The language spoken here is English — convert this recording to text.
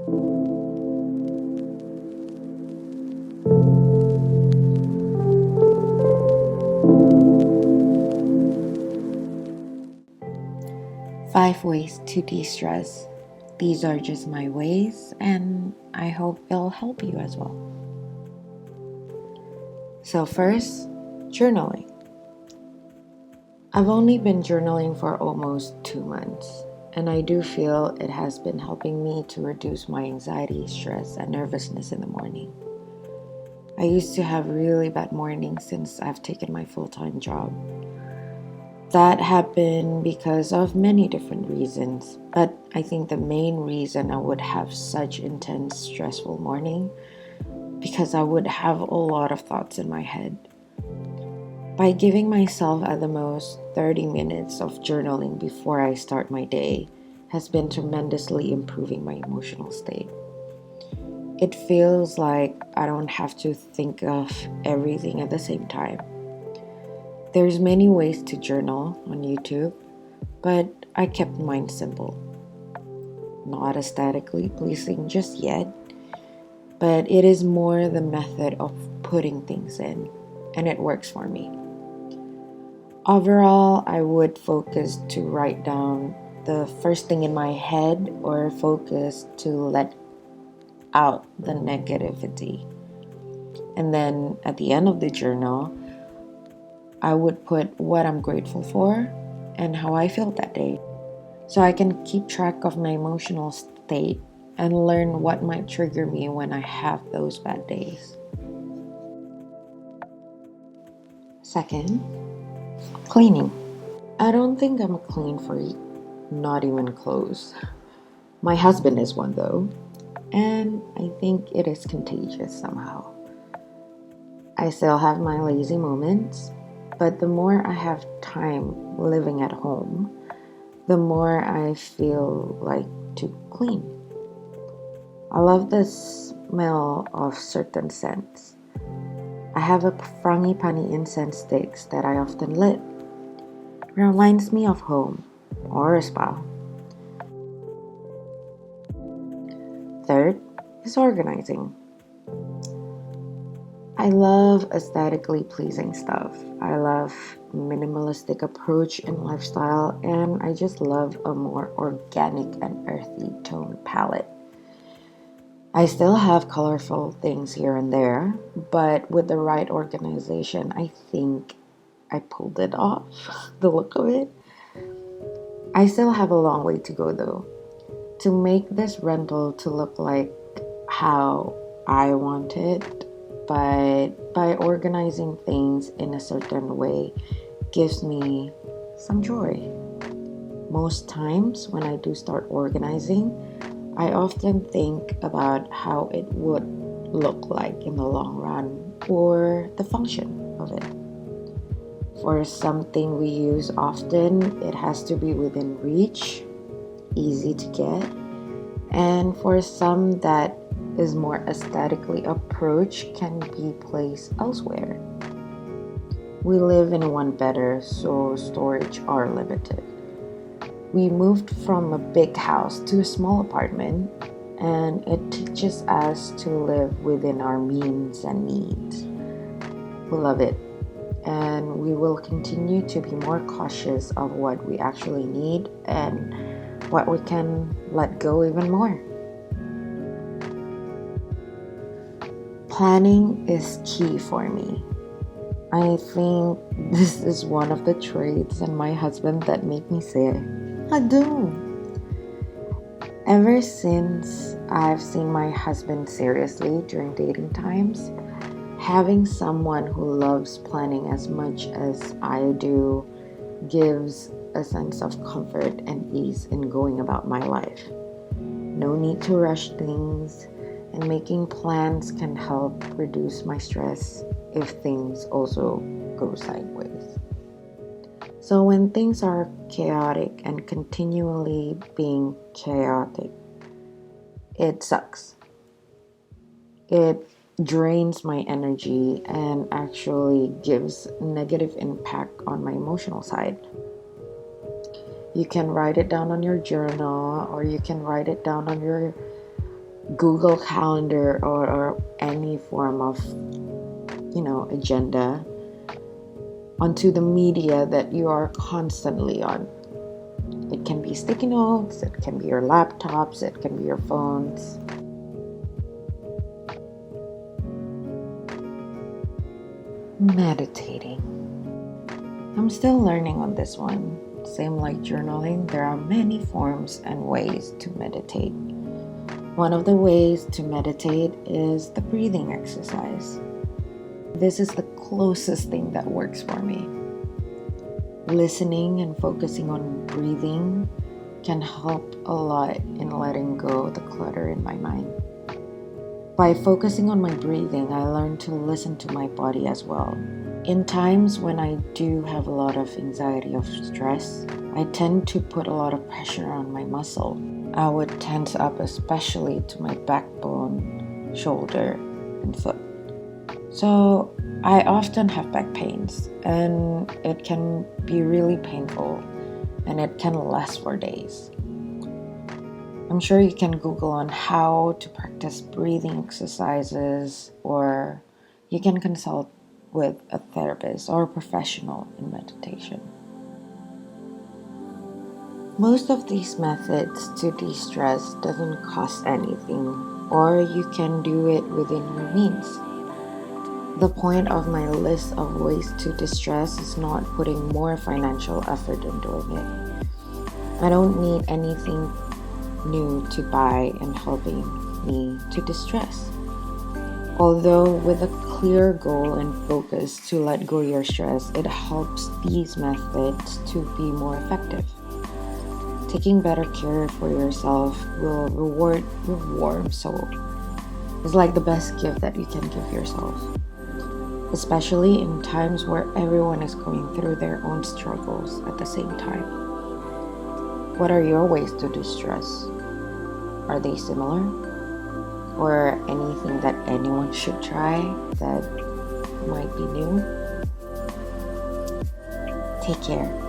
Five ways to de-stress. These are just my ways, and I hope it'll help you as well. So first, journaling. I've only been journaling for almost 2 months, and I do feel it has been helping me to reduce my anxiety, stress, and nervousness in the morning. I used to have really bad mornings since I've taken my full-time job. That happened because of many different reasons, but I think the main reason I would have such intense, stressful morning because I would have a lot of thoughts in my head. By giving myself at the most 30 minutes of journaling before I start my day has been tremendously improving my emotional state. It feels like I don't have to think of everything at the same time. There's many ways to journal on YouTube, but I kept mine simple. Not aesthetically pleasing just yet, but it is more the method of putting things in, and it works for me. Overall, I would focus to write down the first thing in my head or focus to let out the negativity. And then at the end of the journal, I would put what I'm grateful for and how I feel that day. So I can keep track of my emotional state and learn what might trigger me when I have those bad days. Second, cleaning. I don't think I'm a clean freak, not even close. My husband is one though, and I think it is contagious somehow. I still have my lazy moments, but the more I have time living at home, the more I feel like to clean. I love the smell of certain scents. I have a frangipani incense sticks that I often lit. It reminds me of home or a spa. Third is organizing. I love aesthetically pleasing stuff. I love minimalistic approach in lifestyle, and I just love a more organic and earthy tone palette. I still have colorful things here and there, but with the right organization, I think I pulled it off, the look of it. I still have a long way to go though, to make this rental to look like how I want it, but by organizing things in a certain way gives me some joy. Most times when I do start organizing, I often think about how it would look like in the long run or the function of it. For something we use often, it has to be within reach, easy to get, and for some that is more aesthetically approached can be placed elsewhere. We live in one better, so storage are limited. We moved from a big house to a small apartment, and it teaches us to live within our means and needs. We love it, and we will continue to be more cautious of what we actually need and what we can let go even more. Planning is key for me. I think this is one of the traits in my husband that make me say, I do. Ever since I've seen my husband seriously during dating times, having someone who loves planning as much as I do gives a sense of comfort and ease in going about my life. No need to rush things, and making plans can help reduce my stress if things also go sideways. So when things are chaotic and continually being chaotic, it sucks. It drains my energy and actually gives negative impact on my emotional side. You can write it down on your journal, or you can write it down on your Google Calendar or any form of, agenda onto the media that you are constantly on. It can be sticky notes, it can be your laptops, it can be your phones. Meditating. I'm still learning on this one. Same like journaling, there are many forms and ways to meditate. One of the ways to meditate is the breathing exercise. This is the closest thing that works for me. Listening and focusing on breathing can help a lot in letting go the clutter in my mind. By focusing on my breathing, I learn to listen to my body as well. In times when I do have a lot of anxiety or stress, I tend to put a lot of pressure on my muscle. I would tense up especially to my backbone, shoulder, and foot. So I often have back pains, and it can be really painful, and it can last for days. I'm sure you can Google on how to practice breathing exercises, or you can consult with a therapist or a professional in meditation. Most of these methods to de-stress doesn't cost anything, or you can do it within your means. The point of my list of ways to de-stress is not putting more financial effort in doing it. I don't need anything new to buy and helping me to de-stress. Although with a clear goal and focus to let go your stress, it helps these methods to be more effective. Taking better care for yourself will reward your warm soul. It's like the best gift that you can give yourself, especially in times where everyone is going through their own struggles at the same time. What are your ways to de-stress? Are they similar? Or anything that anyone should try that might be new? Take care.